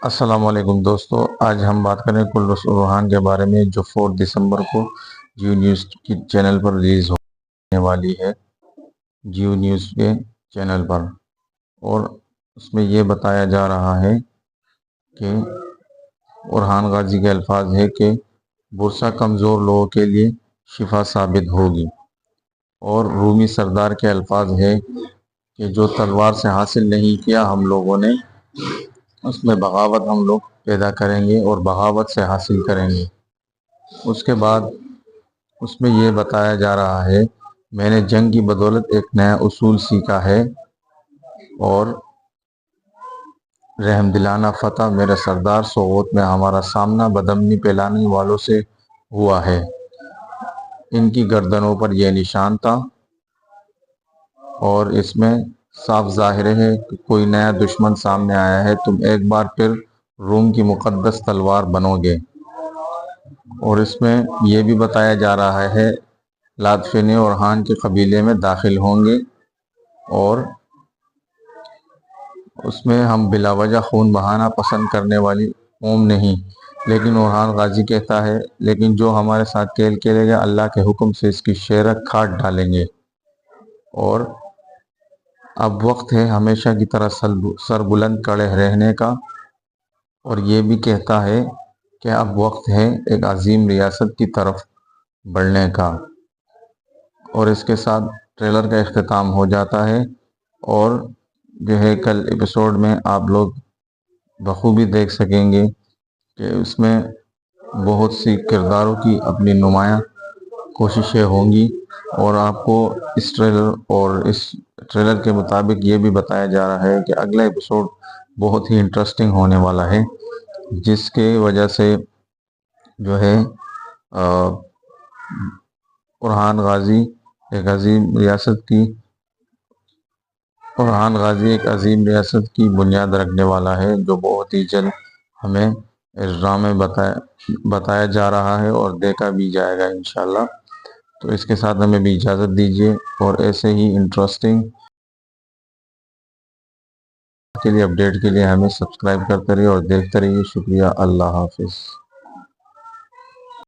السلام علیکم دوستو، آج ہم بات کریں کل روحان کے بارے میں جو 4 دسمبر کو جیو نیوز کی چینل پر ریلیز ہونے والی ہے، جیو نیوز کے چینل پر۔ اور اس میں یہ بتایا جا رہا ہے کہ اورحان غازی کے الفاظ ہے کہ بورسا کمزور لوگوں کے لیے شفا ثابت ہوگی، اور رومی سردار کے الفاظ ہے کہ جو تلوار سے حاصل نہیں کیا ہم لوگوں نے، اس میں بغاوت ہم لوگ پیدا کریں گے اور بغاوت سے حاصل کریں گے۔ اس کے بعد اس میں یہ بتایا جا رہا ہے میں نے جنگ کی بدولت ایک نیا اصول سیکھا ہے، اور رحم دلانہ فتح میرے سردار سوغوت میں ہمارا سامنا بدامنی پھیلانے والوں سے ہوا ہے۔ ان کی گردنوں پر یہ نشان تھا، اور اس میں صاف ظاہر ہے کہ کوئی نیا دشمن سامنے آیا ہے، تم ایک بار پھر روم کی مقدس تلوار بنو گے۔ اور اس میں یہ بھی بتایا جا رہا ہے لادفین اورحان کے قبیلے میں داخل ہوں گے، اور اس میں ہم بلا وجہ خون بہانا پسند کرنے والی قوم نہیں۔ لیکن اورحان غازی کہتا ہے لیکن جو ہمارے ساتھ کھیل کھیلے گا اللہ کے حکم سے اس کی شہرت کاٹ ڈالیں گے، اور اب وقت ہے ہمیشہ کی طرح سر بلند کھڑے رہنے کا۔ اور یہ بھی کہتا ہے کہ اب وقت ہے ایک عظیم ریاست کی طرف بڑھنے کا۔ اور اس کے ساتھ ٹریلر کا اختتام ہو جاتا ہے، اور جو ہے کل ایپیسوڈ میں آپ لوگ بخوبی دیکھ سکیں گے کہ اس میں بہت سی کرداروں کی اپنی نمایاں کوششیں ہوں گی، اور آپ کو اس ٹریلر کے مطابق یہ بھی بتایا جا رہا ہے کہ اگلا ایپیسوڈ بہت ہی انٹرسٹنگ ہونے والا ہے، جس کے وجہ سے جو ہے اورحان غازی ایک عظیم ریاست کی بنیاد رکھنے والا ہے، جو بہت ہی جلد ہمیں اس ڈرامے بتایا جا رہا ہے اور دیکھا بھی جائے گا انشاءاللہ۔ تو اس کے ساتھ ہمیں بھی اجازت دیجیے، اور ایسے ہی انٹرسٹنگ کے لیے اپڈیٹ کے لیے ہمیں سبسکرائب کرتے رہیے اور دیکھتے رہیے۔ شکریہ، اللہ حافظ۔